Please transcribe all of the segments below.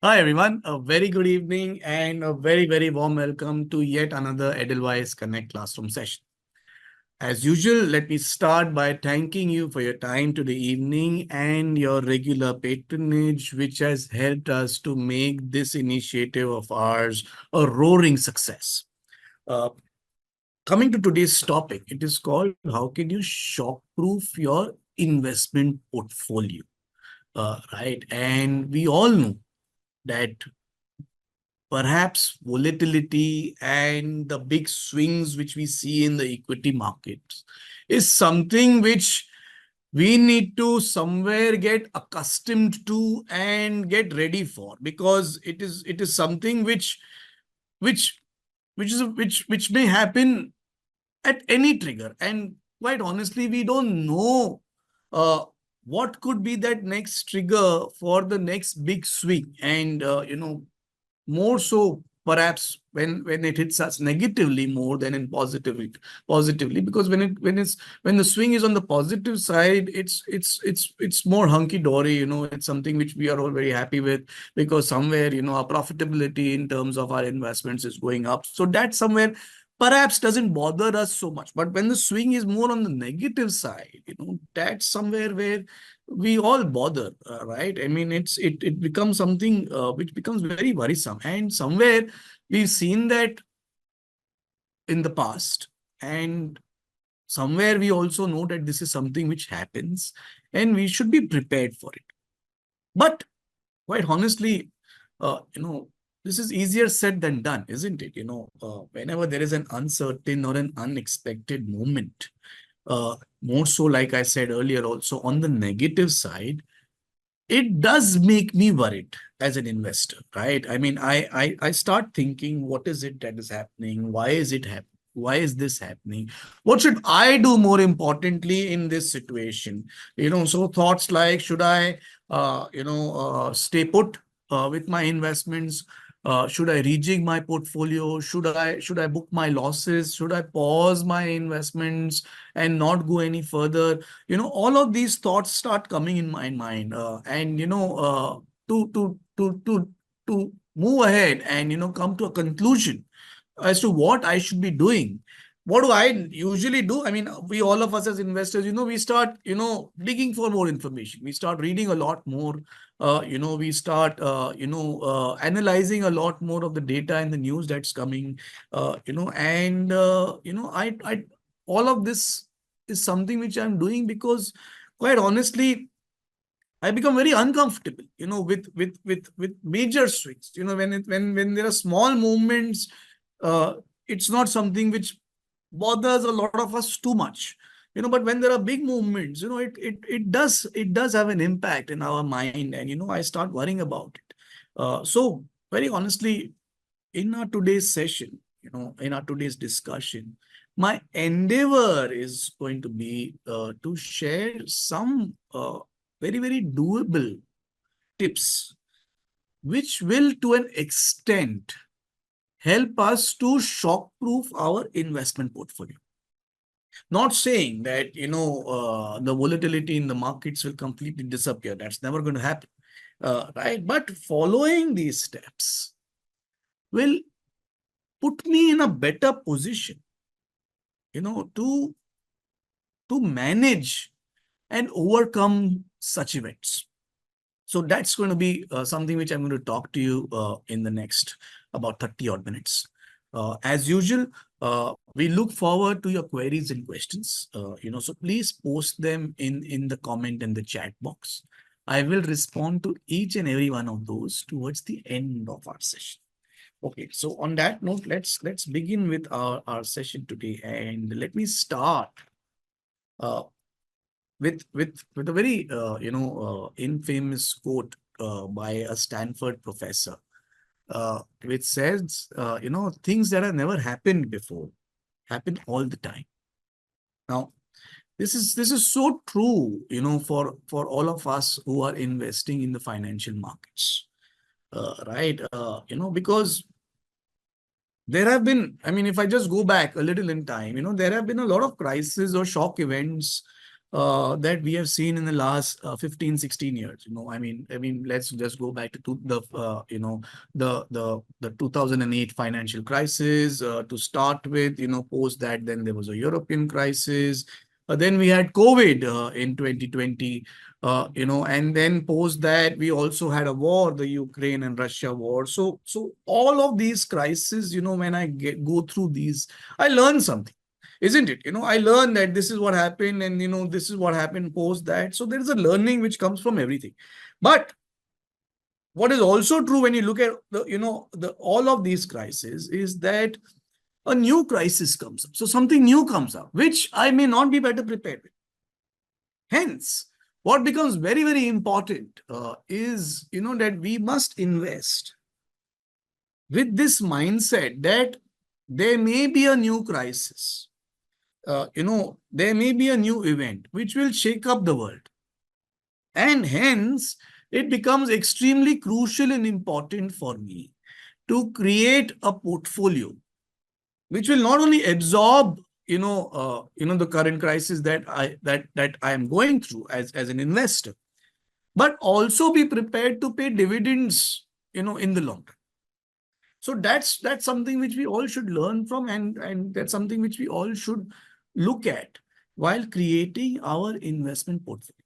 Hi, everyone. A very good evening and a very warm welcome to yet another Edelweiss Konnect Classroom session. As usual, let me start by thanking you for your time today evening and your regular patronage, which has helped us to make this initiative of ours a roaring success. Uh, Coming to today's topic, it is called How Can You Shockproof Your Investment Portfolio? Right. And we all know that perhaps volatility and the big swings which we see in the equity markets is something which we need to somewhere get accustomed to and get ready for, because it is something which which may happen at any trigger. And quite honestly, we don't know uh, what could be that next trigger for the next big swing. And more so perhaps when it hits us negatively more than in positively, because when the swing is on the positive side, it's more hunky dory. It's something which we are all very happy with, because somewhere our profitability in terms of our investments is going up, so that somewhere perhaps doesn't bother us so much. But when the swing is more on the negative side, that's somewhere where we all bother, right? I mean, it becomes something which becomes very worrisome. And somewhere we've seen that in the past, and somewhere we also know that this is something which happens and we should be prepared for it. But quite honestly, this is easier said than done, isn't it? Whenever there is an uncertain or an unexpected moment, more so, like I said earlier, also on the negative side, it does make me worried as an investor, right? I mean, I start thinking, what is it that is happening? Why is it happening? Why is this happening? What should I do more importantly in this situation? So thoughts like, should I, stay put with my investments? Should I rejig my portfolio? Should I book my losses? Should I pause my investments and not go any further? All of these thoughts start coming in my mind, and to move ahead and come to a conclusion as to what I should be doing. What do I usually do? I mean, we, all of us as investors, we start digging for more information. We start reading a lot more. We start analyzing a lot more of the data and the news that's coming. And I all of this is something which I'm doing because, quite honestly, I become very uncomfortable, with major swings. When there are small movements, uh, it's not something which bothers a lot of us too much. But when there are big movements, it does have an impact in our mind, and I start worrying about it. So very honestly, in our today's session, in our today's discussion, my endeavor is going to be to share some very doable tips, which will to an extent help us to shock-proof our investment portfolio. Not saying that, the volatility in the markets will completely disappear. That's never going to happen, right? But following these steps will put me in a better position, to manage and overcome such events. So that's going to be something which I'm going to talk to you in the next about 30 odd minutes. As usual, we look forward to your queries and questions. So please post them in the comment and the chat box. I will respond to each and every one of those towards the end of our session. Okay, so on that note, let's begin with our session today, and let me start uh, with a very infamous quote by a Stanford professor, which says, things that have never happened before happen all the time. Now, this is so true, for all of us who are investing in the financial markets, right? Because there have been, I mean, if I just go back a little in time, there have been a lot of crises or shock events that we have seen in the last 15, 16 years. Let's just go back to the 2008 financial crisis to start with. Post that, then there was a European crisis. Then we had COVID in 2020. And then post that we also had a war, the Ukraine and Russia war. So all of these crises, when I go through these, I learn something, isn't it? I learned that this is what happened, and this is what happened post that. So there is a learning which comes from everything. But what is also true when you look at the all of these crises is that a new crisis comes up. So something new comes up, which I may not be better prepared with. Hence, what becomes very, very important is that we must invest with this mindset that there may be a new crisis. There may be a new event which will shake up the world. And hence, it becomes extremely crucial and important for me to create a portfolio which will not only absorb, the current crisis that I am going through as an investor, but also be prepared to pay dividends, in the long run. So that's something which we all should learn from, and that's something which we all should look at while creating our investment portfolio.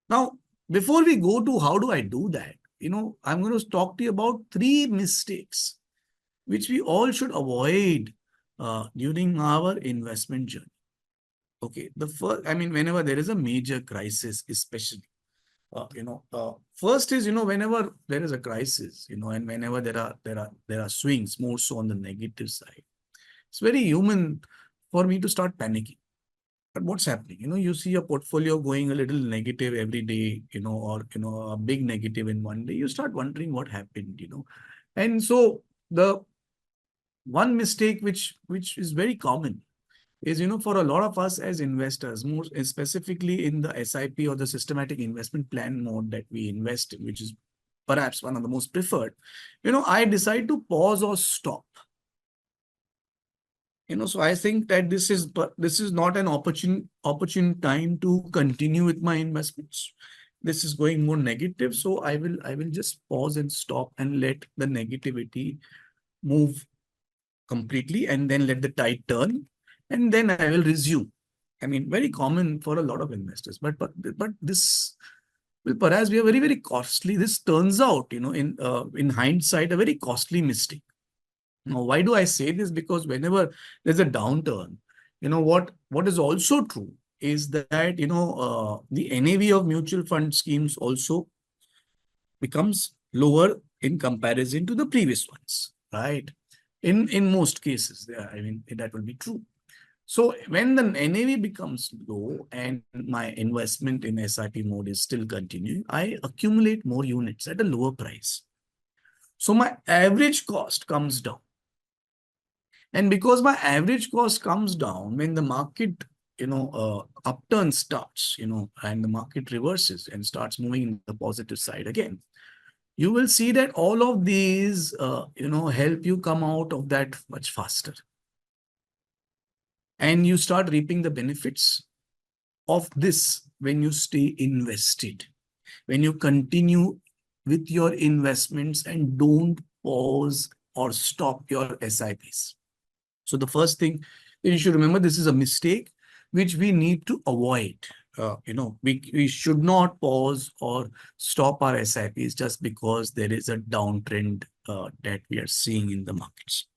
Now, before we go to how do I do that, I'm going to talk to you about 3 mistakes which we all should avoid during our investment journey. Okay, the first, whenever there is a major crisis, especially, first is, whenever there is a crisis, and whenever there are swings, more so on the negative side, it's very human for me to start panicking. But what's happening? You see a portfolio going a little negative every day, or, a big negative in one day. You start wondering what happened, And so the one mistake which is very common is, for a lot of us as investors, more specifically in the SIP or the systematic investment plan mode that we invest in, which is perhaps one of the most preferred, I decide to pause or stop. So I think that this is not an opportune time to continue with my investments. This is going more negative. So I will just pause and stop and let the negativity move completely, and then let the tide turn, and then I will resume. Very common for a lot of investors, but this will perhaps be a very, very costly. This turns out, in hindsight, a very costly mistake. Now, why do I say this? Because whenever there's a downturn, what is also true is that, the NAV of mutual fund schemes also becomes lower in comparison to the previous ones, right? In most cases, that will be true. So when the NAV becomes low and my investment in SIP mode is still continuing, I accumulate more units at a lower price. So my average cost comes down. And because my average cost comes down, when the market, upturn starts, and the market reverses and starts moving in the positive side again, you will see that all of these, help you come out of that much faster. And you start reaping the benefits of this when you stay invested, when you continue with your investments and don't pause or stop your SIPs. So the first thing that you should remember, this is a mistake which we need to avoid. We should not pause or stop our SIPs just because there is a downtrend that we are seeing in the markets.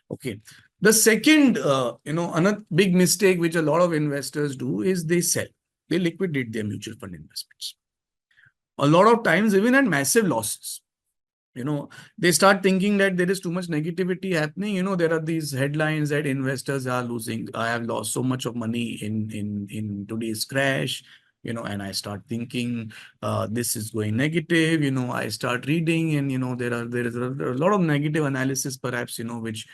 Okay. The second, another big mistake which a lot of investors do is they sell. They liquidate their mutual fund investments. A lot of times, even at massive losses. They start thinking that there is too much negativity happening. There are these headlines that investors are losing. I have lost so much of money in today's crash. And I start thinking this is going negative. I start reading, and there is a lot of negative analysis, perhaps, which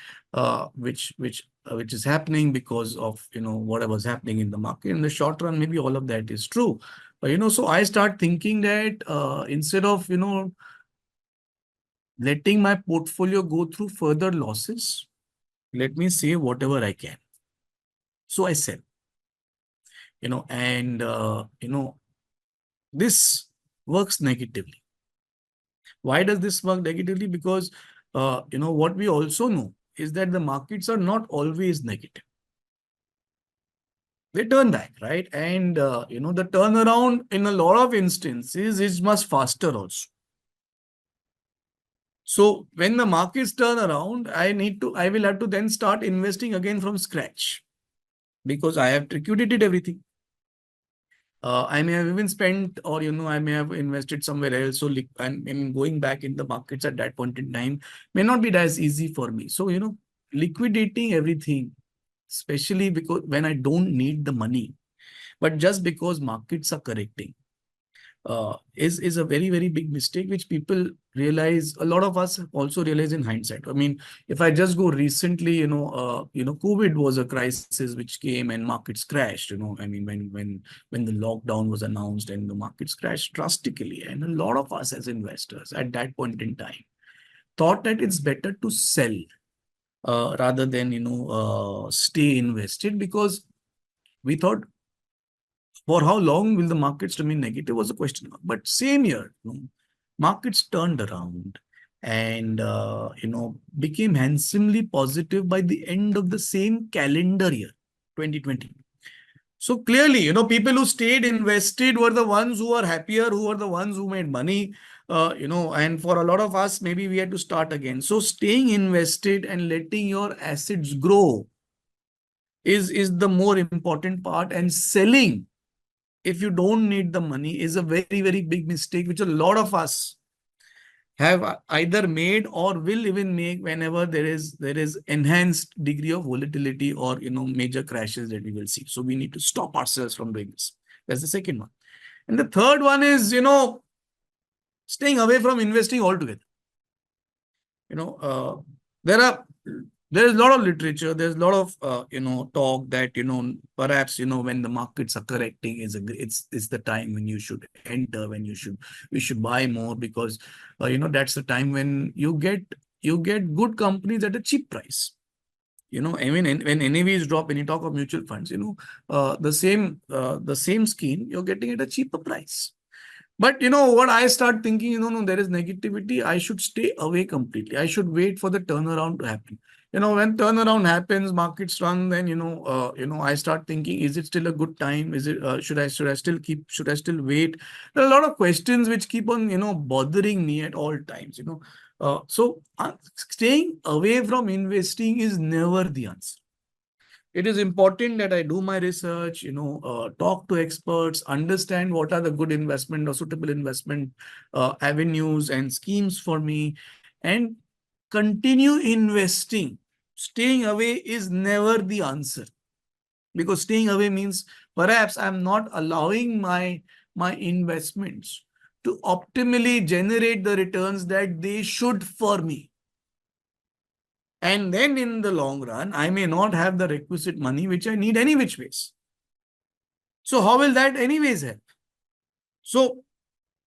is happening because of whatever was happening in the market. In the short run, maybe all of that is true. But so I start thinking that instead of letting my portfolio go through further losses, let me save whatever I can. So I sell. and this works negatively. Why does this work negatively? Because what we also know is that the markets are not always negative. They turn back, right? And the turnaround in a lot of instances is much faster also. So when the markets turn around, I will have to then start investing again from scratch, because I have liquidated everything. I may have even spent, or I may have invested somewhere else. So and going back in the markets at that point in time may not be as easy for me. So liquidating everything, especially because when I don't need the money, but just because markets are correcting, is a very, very big mistake, which people realize. A lot of us also realize in hindsight. I mean, if I just go recently, COVID was a crisis which came and markets crashed. I mean, when the lockdown was announced and the markets crashed drastically, and a lot of us as investors at that point in time thought that it's better to sell rather than stay invested, because we thought, for how long will the markets remain negative was a question mark. But same year, markets turned around and became handsomely positive by the end of the same calendar year, 2020. So clearly, people who stayed invested were the ones who were happier, who were the ones who made money. And for a lot of us, maybe we had to start again. So staying invested and letting your assets grow is the more important part. And selling, if you don't need the money, is a very, very big mistake, which a lot of us have either made or will even make whenever there is enhanced degree of volatility or major crashes that we will see. So we need to stop ourselves from doing this. That's the second one. And the third one is staying away from investing altogether. There are there is a lot of literature, there's a lot of talk that perhaps when the markets are correcting, it's the time when you should enter, when we should buy more, because that's the time when you get good companies at a cheap price. I mean, when NAVs drop, when you talk of mutual funds, the same scheme you're getting at a cheaper price. But what I start thinking, no, there is negativity, I should stay away completely. I should wait for the turnaround to happen. When turnaround happens, markets run, then I start thinking, is it still a good time? Is it should I still wait? There are a lot of questions which keep on bothering me at all times. So staying away from investing is never the answer. It is important that I do my research, talk to experts, understand what are the good investment or suitable investment avenues and schemes for me, and continue investing. Staying away is never the answer, because staying away means perhaps I'm not allowing my investments to optimally generate the returns that they should for me. And then in the long run, I may not have the requisite money which I need any which ways. So how will that anyways help? So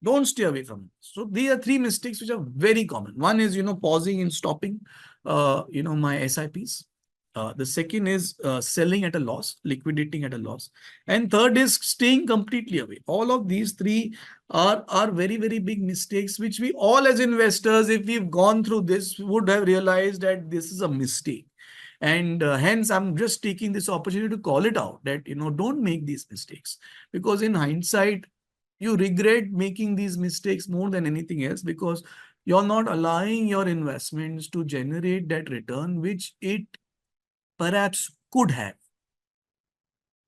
don't stay away from it. So these are three mistakes which are very common. One is, pausing and stopping, my SIPs. The second is selling at a loss, liquidating at a loss. And third is staying completely away. All of these three are very, very big mistakes, which we all as investors, if we've gone through this, would have realized that this is a mistake. And hence, I'm just taking this opportunity to call it out that, don't make these mistakes. Because in hindsight, you regret making these mistakes more than anything else, because you're not allowing your investments to generate that return which it perhaps could have.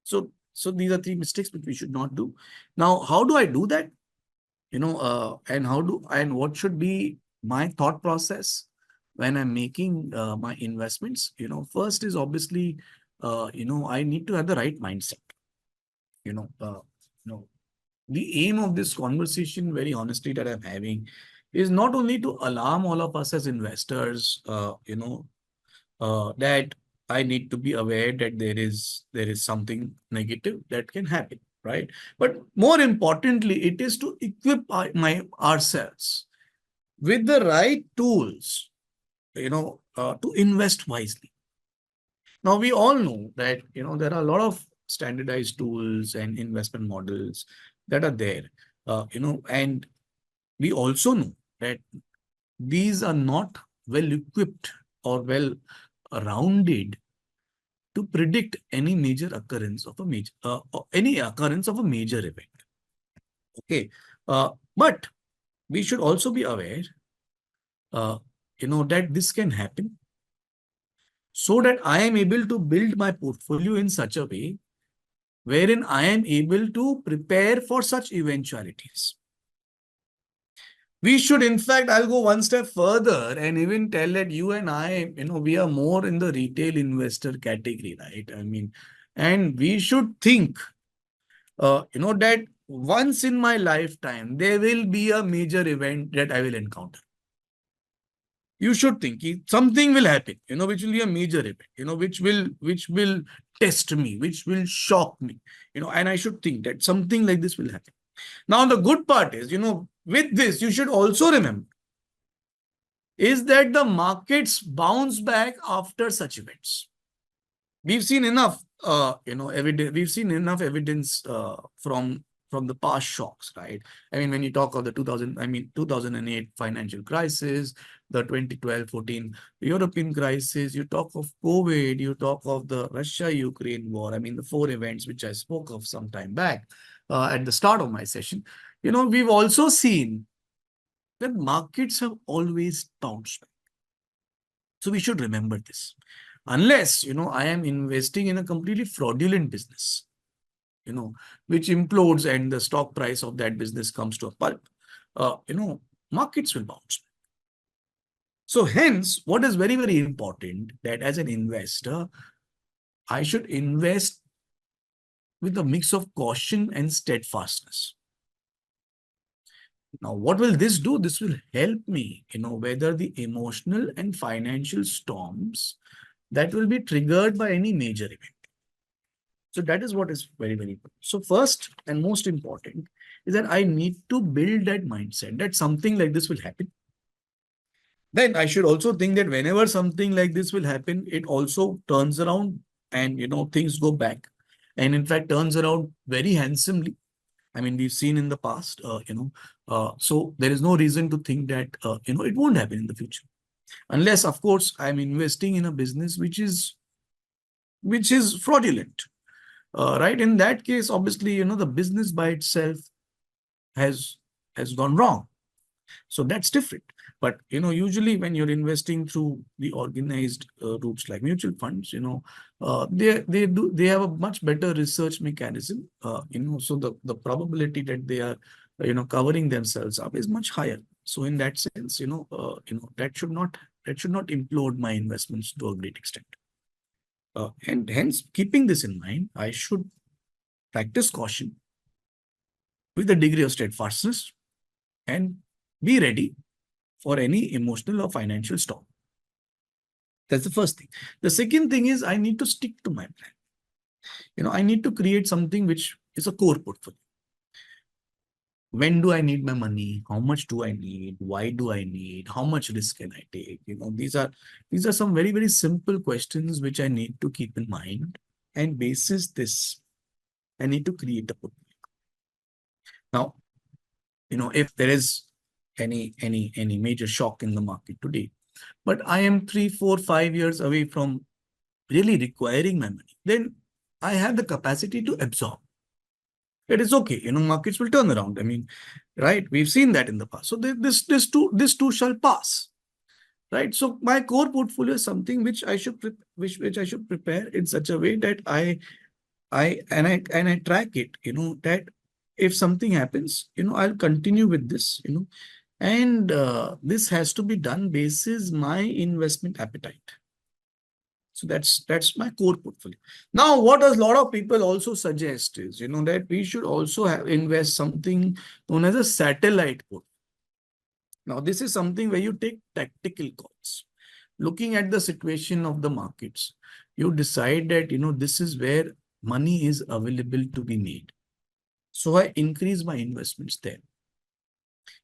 So these are three mistakes which we should not do. Now, how do I do that? And what should be my thought process when I'm making my investments? First is obviously, I need to have the right mindset. You know, uh, you know, the aim of this conversation, very honestly, that I'm having, is not only to alarm all of us as investors, that I need to be aware that there is something negative that can happen, right? But more importantly, it is to equip ourselves with the right tools, to invest wisely. Now, we all know that, there are a lot of standardized tools and investment models that are there, and we also know that these are not well equipped or well rounded to predict any major occurrence of a major event. Okay, but we should also be aware, that this can happen, so that I am able to build my portfolio in such a way wherein I am able to prepare for such eventualities. We should, in fact, I'll go one step further and even tell that you and I, we are more in the retail investor category, right? I mean, and we should think, that once in my lifetime, there will be a major event that I will encounter. You should think something will happen, which will be a major event, which will test me, which will shock me, and I should think that something like this will happen. Now, the good part is, with this, you should also remember is that the markets bounce back after such events. We've seen enough, evidence. We've seen enough evidence from the past shocks, right? I mean, when you talk of the 2008 financial crisis, the 2012-14 European crisis, you talk of COVID, you talk of the Russia-Ukraine war. I mean, the 4 events which I spoke of some time back at the start of my session. We've also seen that markets have always bounced back. So we should remember this. Unless, I am investing in a completely fraudulent business, which implodes and the stock price of that business comes to a pulp, markets will bounce back. So hence, what is very, very important that as an investor, I should invest with a mix of caution and steadfastness. Now, what will this do? This will help me, weather the emotional and financial storms that will be triggered by any major event. So that is what is very, very important. So first and most important is that I need to build that mindset that something like this will happen. Then I should also think that whenever something like this will happen, it also turns around and, things go back. And in fact, turns around very handsomely. I mean, we've seen in the past, so there is no reason to think that, it won't happen in the future. Unless, of course, I'm investing in a business which is fraudulent, right? In that case, obviously, the business by itself has gone wrong. So that's different. But, usually when you're investing through the organized routes like mutual funds, they have a much better research mechanism, so the probability that they are, covering themselves up is much higher. So in that sense, that should not implode my investments to a great extent. And hence, keeping this in mind, I should practice caution with a degree of steadfastness and be ready for any emotional or financial storm. That's the first thing. The second thing is I need to stick to my plan. I need to create something which is a core portfolio. When do I need my money? How much do I need? Why do I need? How much risk can I take? These are some very, very simple questions which I need to keep in mind. And basis this, I need to create a portfolio. Now, if there is any major shock in the market today, but I am 3, 4, 5 years away from really requiring my money, then I have the capacity to absorb. It is okay. Markets will turn around. I mean, right? We've seen that in the past. So this too shall pass, right? So my core portfolio is something which I should prepare in such a way that I track it. That if something happens, I'll continue with this. And this has to be done basis my investment appetite. So that's my core portfolio. Now, what a lot of people also suggest is, that we should also invest something known as a satellite portfolio. Now, this is something where you take tactical calls. Looking at the situation of the markets, you decide that, this is where money is available to be made. So I increase my investments there.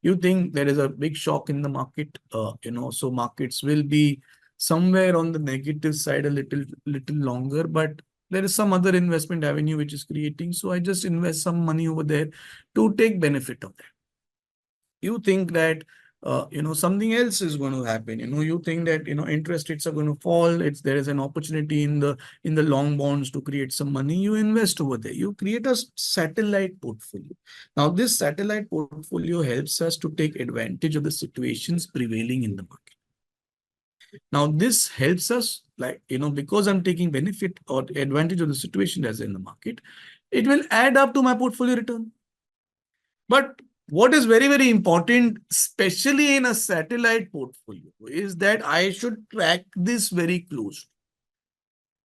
You think there is a big shock in the market, so markets will be somewhere on the negative side a little longer, but there is some other investment avenue which is creating. So I just invest some money over there to take benefit of that. You think that something else is going to happen. You think that interest rates are going to fall. There is an opportunity in the long bonds to create some money. You invest over there. You create a satellite portfolio. Now this satellite portfolio helps us to take advantage of the situations prevailing in the market. Now this helps us, like, because I'm taking benefit or advantage of the situation that's in the market, it will add up to my portfolio return. But what is very, very important, especially in a satellite portfolio, is that I should track this very closely.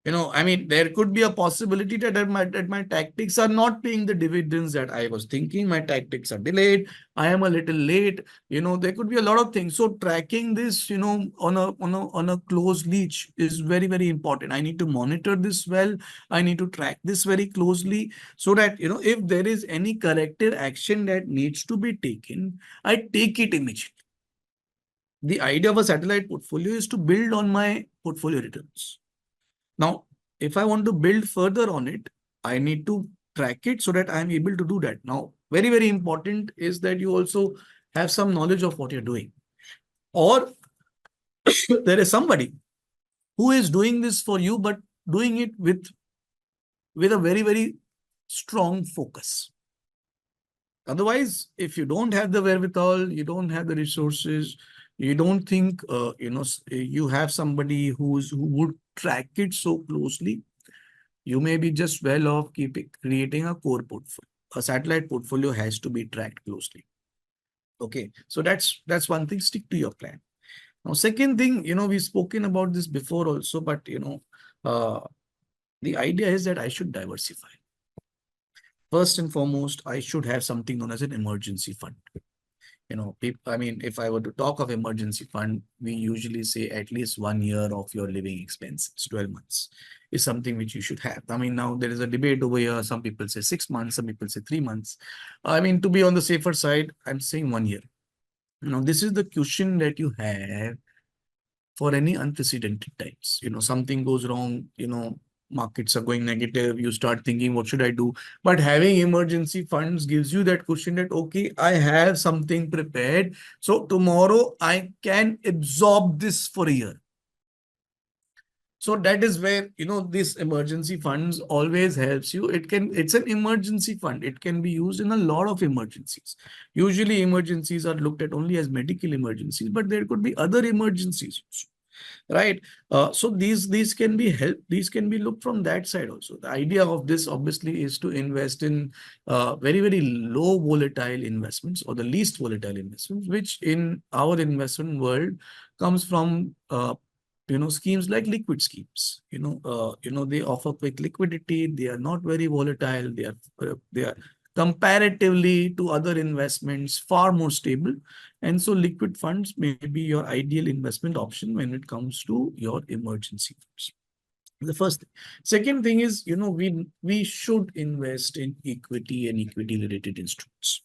I mean, there could be a possibility that my tactics are not paying the dividends that I was thinking. My tactics are delayed. I am a little late. There could be a lot of things. So tracking this, on a close leash is very, very important. I need to monitor this well. I need to track this very closely so that, if there is any corrective action that needs to be taken, I take it immediately. The idea of a satellite portfolio is to build on my portfolio returns. Now, if I want to build further on it, I need to track it so that I'm able to do that. Now, very, very important is that you also have some knowledge of what you're doing. Or there is somebody who is doing this for you, but doing it with a very, very strong focus. Otherwise, if you don't have the wherewithal, you don't have the resources, you don't think, you have somebody who would track it so closely, you may be just well off creating a core portfolio. A satellite portfolio has to be tracked closely. Okay, so that's one thing. Stick to your plan. Now, second thing, we've spoken about this before also, but the idea is that I should diversify. First and foremost, I should have something known as an emergency fund. I mean, if I were to talk of emergency fund, we usually say at least 1 year of your living expenses, 12 months is something which you should have. I mean, now there is a debate over here. Some people say 6 months, some people say 3 months. I mean, to be on the safer side, I'm saying 1 year. Now, this is the cushion that you have for any unprecedented times. Something goes wrong, markets are going negative, you start thinking, what should I do? But having emergency funds gives you that cushion that, okay, I have something prepared. So tomorrow I can absorb this for a year. So that is where, this emergency funds always helps you. It's an emergency fund. It can be used in a lot of emergencies. Usually emergencies are looked at only as medical emergencies, but there could be other emergencies also. Right. So these can be helped. These can be looked from that side also. The idea of this obviously is to invest in very, very low volatile investments, or the least volatile investments, which in our investment world comes from schemes like liquid schemes. They offer quick liquidity. They are not very volatile. They are comparatively to other investments far more stable. And so liquid funds may be your ideal investment option when it comes to your emergency funds. The first thing. Second thing is, we should invest in equity and equity related instruments.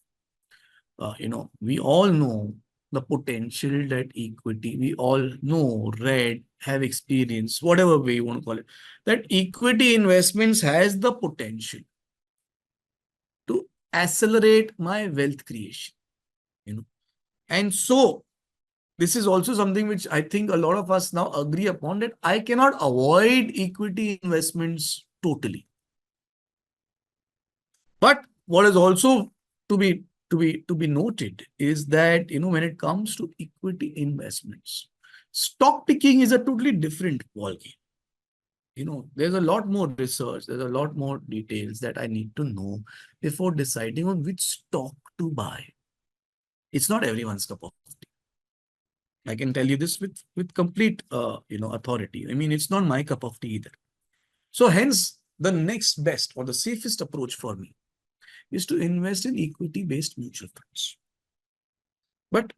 We all know the potential that equity, we all know, read, have experience, whatever way you want to call it, that equity investments has the potential to accelerate my wealth creation. And so this is also something which I think a lot of us now agree upon, that I cannot avoid equity investments totally. But what is also to be noted is that, when it comes to equity investments, stock picking is a totally different ballgame. There's a lot more research, there's a lot more details that I need to know before deciding on which stock to buy. It's not everyone's cup of tea. I can tell you this with complete, authority. I mean, it's not my cup of tea either. So hence, the next best or the safest approach for me is to invest in equity-based mutual funds. But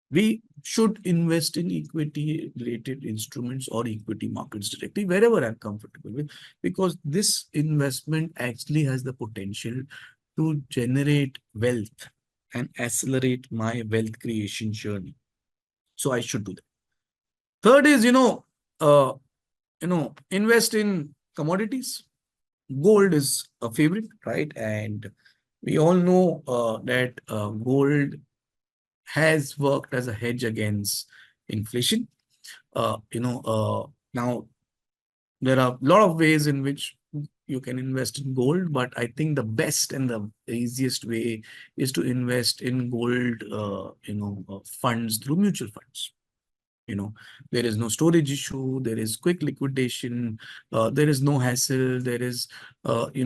we should invest in equity-related instruments or equity markets directly, wherever I'm comfortable with, because this investment actually has the potential to generate wealth and accelerate my wealth creation journey. So I should do that. Third is, invest in commodities. gold is a favorite, right? And we all know that gold has worked as a hedge against inflation. Now there are a lot of ways in which you can invest in gold, but I think the best and the easiest way is to invest in gold, funds through mutual funds. you know there is no storage issue, there is quick liquidation, there is no hassle, there is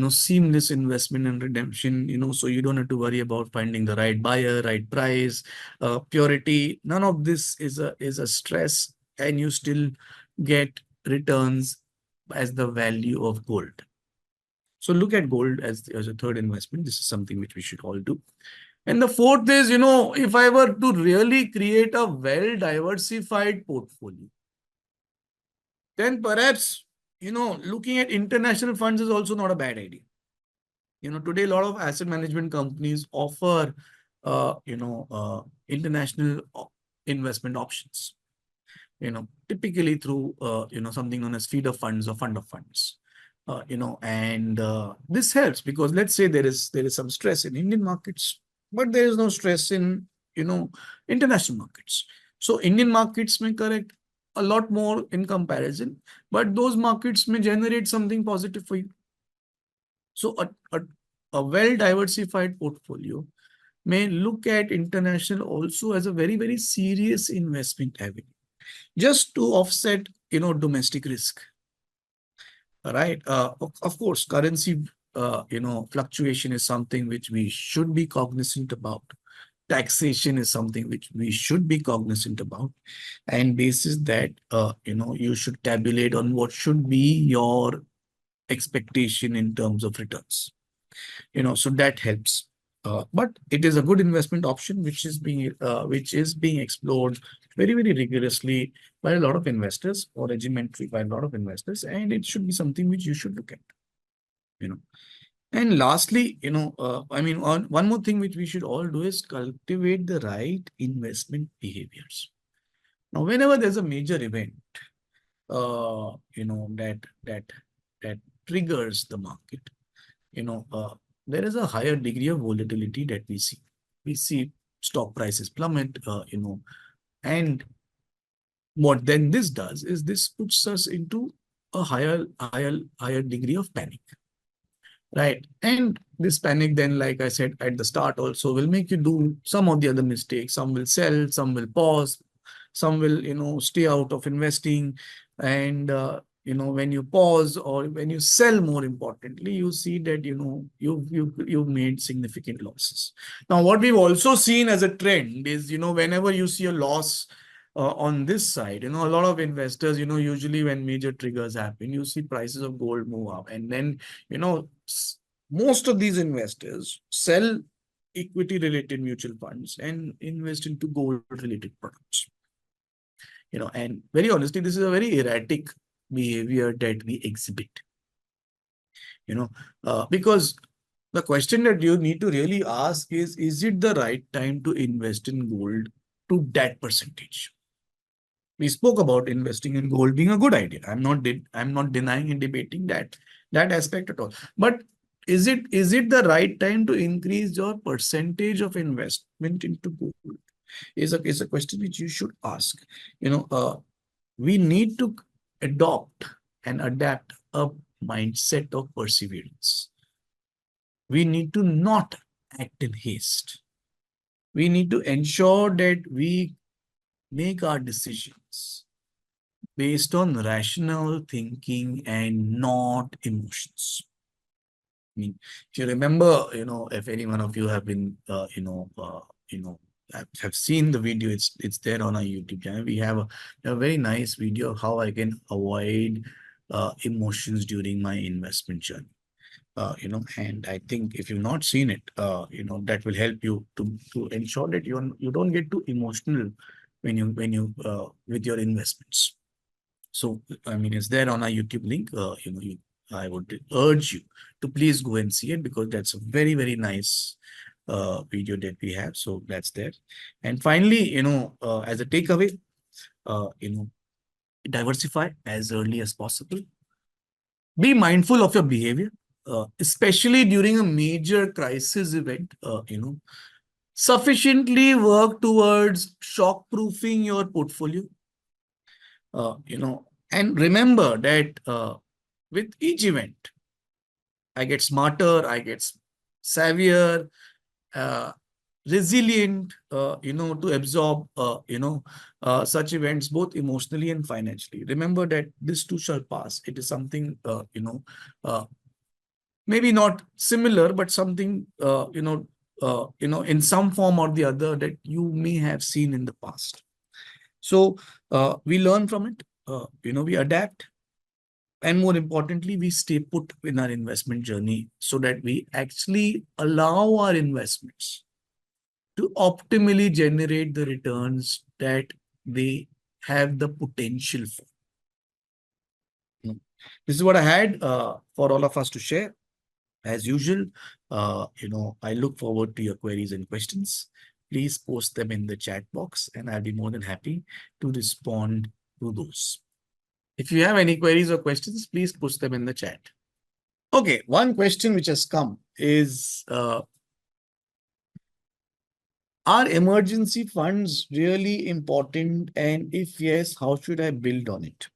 seamless investment and redemption, so you don't have to worry about finding the right buyer, right price, purity. None of this is a stress, and you still get returns as the value of gold. So look at gold as a third investment. This is something which we should all do. And the fourth is, if I were to really create a well-diversified portfolio, then perhaps, looking at international funds is also not a bad idea. Today, a lot of asset management companies offer, international investment options, typically through, something known as feeder funds or fund of funds. And this helps because let's say there is some stress in Indian markets, but there is no stress in, international markets. So Indian markets may correct a lot more in comparison, but those markets may generate something positive for you. So a well-diversified portfolio may look at international also as a very, very serious investment avenue, just to offset, domestic risk. Right. Of course, currency, fluctuation is something which we should be cognizant about. Taxation is something which we should be cognizant about. And basis that, you should tabulate on what should be your expectation in terms of returns. So that helps. But it is a good investment option which is being explored very, very rigorously by a lot of investors, or regimentally by a lot of investors, and it should be something which you should look at. And lastly, one more thing which we should all do is cultivate the right investment behaviors. Now, whenever there's a major event, that triggers the market, there is a higher degree of volatility that we see. We see stock prices plummet, and what then this does is this puts us into a higher degree of panic, right? And this panic then, like I said at the start, also will make you do some of the other mistakes. Some will sell, some will pause, some will, stay out of investing. And, when you pause or when you sell, more importantly, you see that, you've made significant losses. Now, what we've also seen as a trend is, whenever you see a loss on this side, a lot of investors, usually when major triggers happen, you see prices of gold move up. And then, most of these investors sell equity related mutual funds and invest into gold related products. And very honestly, this is a very erratic behavior that we exhibit, because the question that you need to really ask is it the right time to invest in gold to that percentage? We spoke about investing in gold being a good idea. I'm not denying and debating that aspect at all. But is it the right time to increase your percentage of investment into gold? Is a question which you should ask. We need to adopt and adapt a mindset of perseverance. We need to not act in haste. We need to ensure that we make our decisions based on rational thinking and not emotions. I mean, if you remember, if any one of you have been, have seen the video, it's there on our YouTube channel. We have a very nice video of how I can avoid emotions during my investment journey. And I think if you've not seen it, that will help you to ensure that you don't get too emotional when you with your investments. So, I mean, it's there on our YouTube link. I would urge you to please go and see it, because that's a very, very nice video that we have. So that's there. And finally, as a takeaway, diversify as early as possible. Be mindful of your behavior. especially during a major crisis event, sufficiently work towards shock-proofing your portfolio. And remember that with each event, I get smarter, I get savvier, uh, resilient, to absorb, such events, both emotionally and financially. Remember that this too shall pass. It is something, uh, maybe not similar, but something, in some form or the other that you may have seen in the past. So we learn from it, we adapt, and more importantly, we stay put in our investment journey so that we actually allow our investments to optimally generate the returns that they have the potential for. This is what I had for all of us to share. As usual, I look forward to your queries and questions. Please post them in the chat box, and I'll be more than happy to respond to those. If you have any queries or questions, please post them in the chat. Okay, one question which has come is, are emergency funds really important? And if yes, how should I build on it?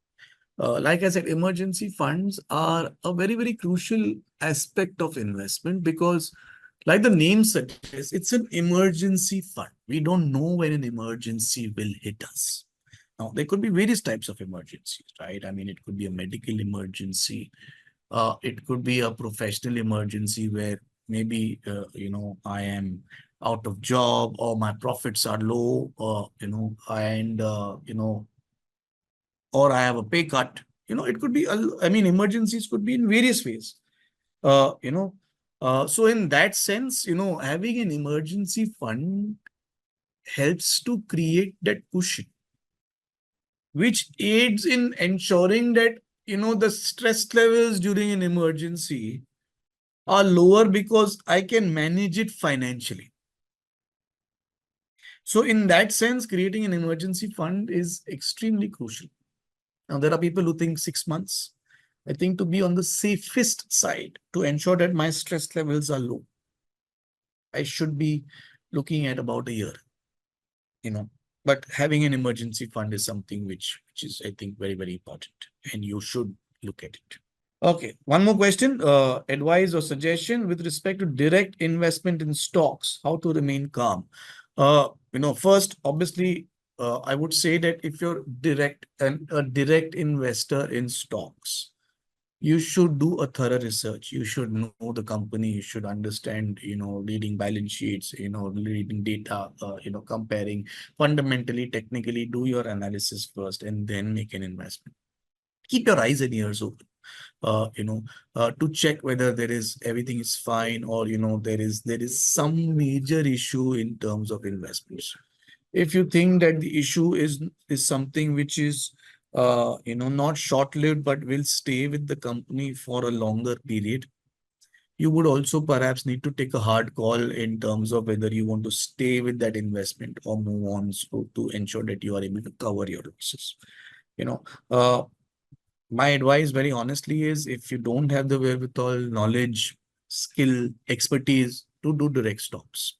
Like I said, emergency funds are a very, very crucial aspect of investment because, like the name suggests, it's an emergency fund. We don't know when an emergency will hit us. Now, there could be various types of emergencies, right? I mean, it could be a medical emergency. It could be a professional emergency where maybe, I am out of job or my profits are low, or I have a pay cut. It could be, emergencies could be in various ways. So in that sense, having an emergency fund helps to create that cushion, which aids in ensuring that, the stress levels during an emergency are lower because I can manage it financially. So in that sense, creating an emergency fund is extremely crucial. Now, there are people who think 6 months. I think to be on the safest side, to ensure that my stress levels are low, I should be looking at about a year, But having an emergency fund is something which is, I think, very, very important, and you should look at it. Okay, one more question. Advice or suggestion with respect to direct investment in stocks, how to remain calm. First, obviously, I would say that if you're a direct investor in stocks, you should do a thorough research. You should know the company. You should understand, reading balance sheets, reading data, comparing fundamentally, technically, do your analysis first and then make an investment. Keep your eyes and ears open. To check whether everything is fine, or there is some major issue in terms of investments. If you think that the issue is something which is not short-lived but will stay with the company for a longer period, you would also perhaps need to take a hard call in terms of whether you want to stay with that investment or move on, so to ensure that you are able to cover your losses. My advice, very honestly, is if you don't have the wherewithal, knowledge, skill, expertise to do direct stocks,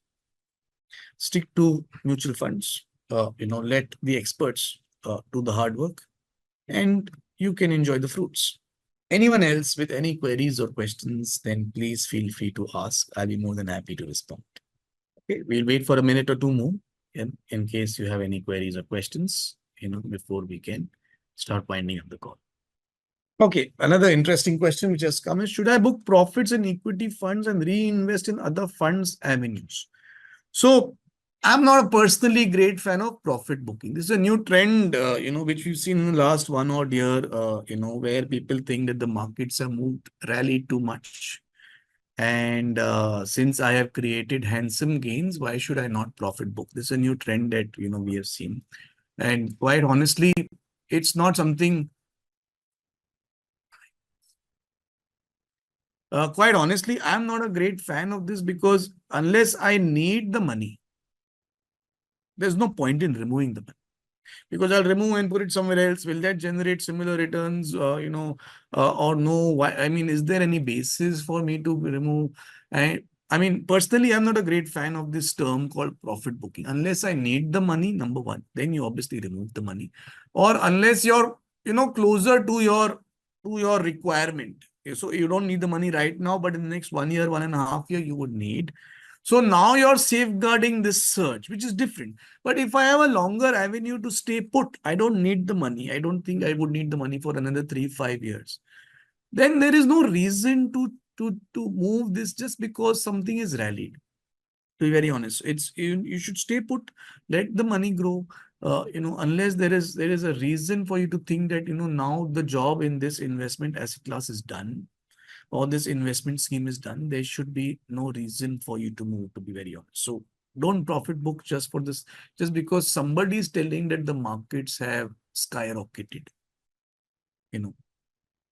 stick to mutual funds. Let the experts do the hard work, and you can enjoy the fruits. Anyone else with any queries or questions, then please feel free to ask. I'll be more than happy to respond. Okay, we'll wait for a minute or two more in case you have any queries or questions, before we can start winding up the call. Okay, another interesting question which has come is, should I book profits in equity funds and reinvest in other funds avenues? So I'm not a personally great fan of profit booking. This is a new trend, which we've seen in the last 1 odd year, where people think that the markets have rallied too much. And since I have created handsome gains, why should I not profit book? This is a new trend that, we have seen. And quite honestly, it's not something... quite honestly, I'm not a great fan of this because unless I need the money, there's no point in removing the money. because I'll remove and put it somewhere else. Will that generate similar returns, or no? Why? I mean, is there any basis for me to remove? I mean, personally, I'm not a great fan of this term called profit booking. Unless I need the money, number one, then you obviously remove the money, or unless you're, closer to your requirement. So you don't need the money right now, but in the next 1 year, 1.5 year, you would need. So now you're safeguarding this surge, which is different. But if I have a longer avenue to stay put, I don't need the money. I don't think I would need the money for another 3, 5 years. Then there is no reason to move this just because something is rallied. To be very honest, you should stay put, let the money grow. Unless there is a reason for you to think that now the job in this investment asset class is done, or this investment scheme is done, there should be no reason for you to move, to be very honest. So don't profit book just for this, just because somebody is telling that the markets have skyrocketed.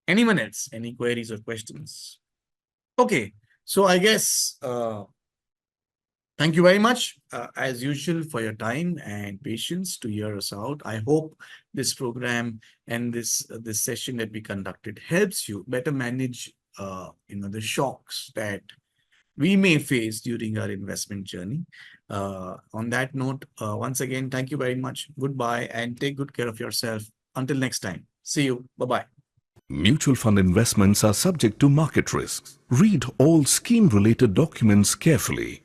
Anyone else? Any queries or questions? Okay. So I guess, thank you very much, as usual, for your time and patience to hear us out. I hope this program and this session that we conducted helps you better manage, the shocks that we may face during our investment journey. On that note, once again, thank you very much. Goodbye, and take good care of yourself. Until next time. See you. Bye-bye. Mutual fund investments are subject to market risks. Read all scheme-related documents carefully.